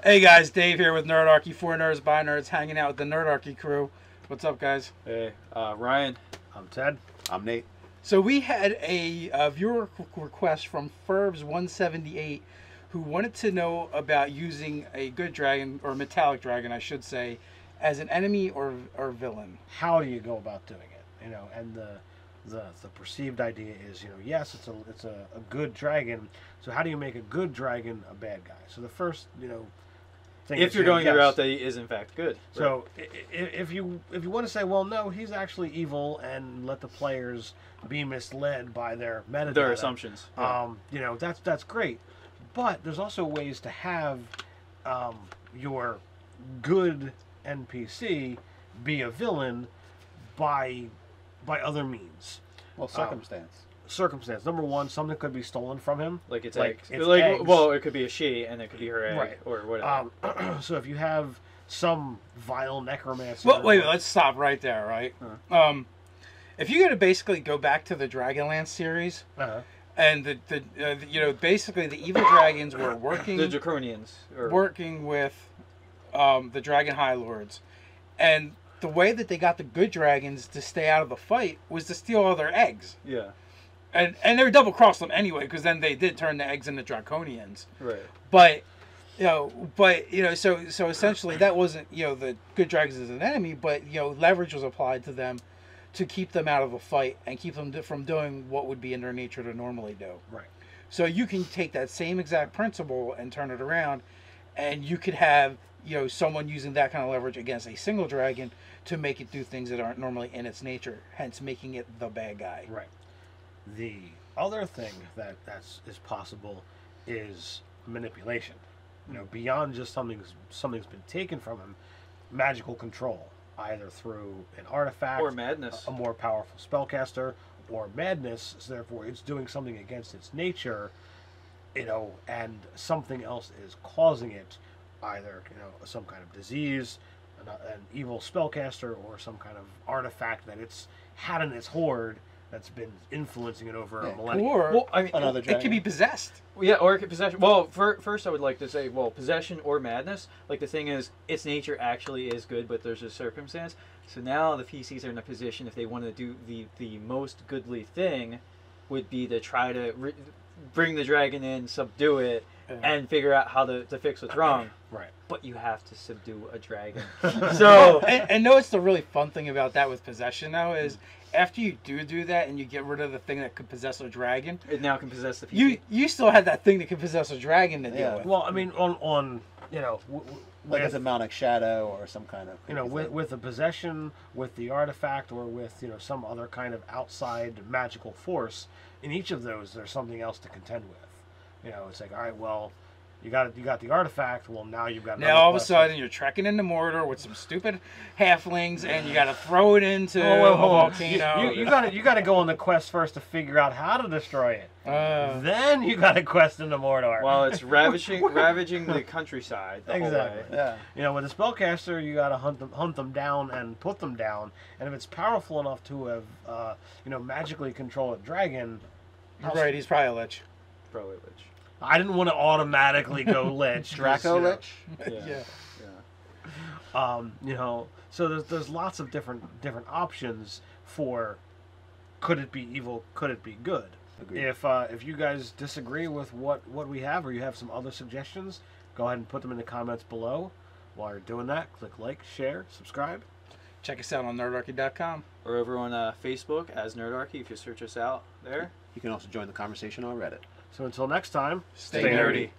Hey guys, Dave here with Nerdarchy, 4 nerds by nerds, hanging out with the Nerdarchy crew. What's up, guys? Hey, Ryan. I'm Ted. I'm Nate. So we had a viewer request from Ferbs178 who wanted to know about using a good dragon, or metallic dragon I should say, as an enemy or villain. How do you go about doing it? And the perceived idea is, yes, it's a good dragon. So how do you make a good dragon a bad guy? So the first, thing If is, you're going the yes. route that he is in fact good. So if you want to say, well, no, he's actually evil, and let the players be misled by their metadata, Their assumptions. that's great. But there's also ways to have your good NPC be a villain by other means. Well, circumstance. Circumstance. Number one, something could be stolen from him. Like it's like eggs. it's Like eggs. well, it could be a she and it could be her egg Right. or whatever. So if you have some vile necromancer. Well, wait, let's stop right there, right? If you're going to basically go back to the Dragonlance series, and basically the evil dragons were working... The Draconians. Working with the Dragon High Lords. And the way that they got the good dragons to stay out of the fight was to steal all their eggs. Yeah. And they were double-crossed them anyway, because then they did turn the eggs into Draconians. Right. But, so essentially that wasn't, the good dragons as an enemy, but, leverage was applied to them to keep them out of the fight and keep them from doing what would be in their nature to normally do. Right. So you can take that same exact principle and turn it around, and you could have, someone using that kind of leverage against a single dragon to make it do things that aren't normally in its nature, hence making it the bad guy. Right. The other thing that is possible is manipulation. Beyond just something's been taken from him, magical control, either through an artifact Or madness. a more powerful spellcaster, or madness. So therefore, it's doing something against its nature, and something else is causing it, either some kind of disease, an evil spellcaster, or some kind of artifact that it's had in its hoard that's been influencing it over a millennia. Or Another it dragon. could be possessed. Yeah, or possession. Well, first I would like to say, possession or madness. Like the thing is, its nature actually is good, but there's a circumstance. So now the PCs are in a position, if they want to do the most goodly thing, would be to try to bring the dragon in, subdue it, and figure out how to fix what's wrong. Right. But you have to subdue a dragon. So and notice the really fun thing about that with possession, though, is after you do that and you get rid of the thing that could possess a dragon, it now can possess the PC. you still had that thing that could possess a dragon to deal with. Well, I mean, on Like a demonic shadow or some kind of... with the possession, with the artifact, or with some other kind of outside magical force. In each of those, there's something else to contend with. It's like, all right, well, you got the artifact. Well, now you've got... Now all of a sudden you're trekking into Mordor with some stupid halflings, and you got to throw it into a volcano. You got to go on the quest first to figure out how to destroy it. Then you got to quest into Mordor. Well, it's ravaging the countryside the whole way. Yeah. With a spellcaster, you got to hunt them down and put them down. And if it's powerful enough to have, magically control a dragon... You're right, he's probably a lich. Probably a lich. I didn't want to automatically go lich. Draco Lich? Yeah. So there's lots of different options for could it be evil, could it be good. Agreed. If you guys disagree with what we have, or you have some other suggestions, go ahead and put them in the comments below. While you're doing that, click like, share, subscribe. Check us out on nerdarchy.com. Or over on Facebook as Nerdarchy if you search us out there. You can also join the conversation on Reddit. So until next time, Stay nerdy.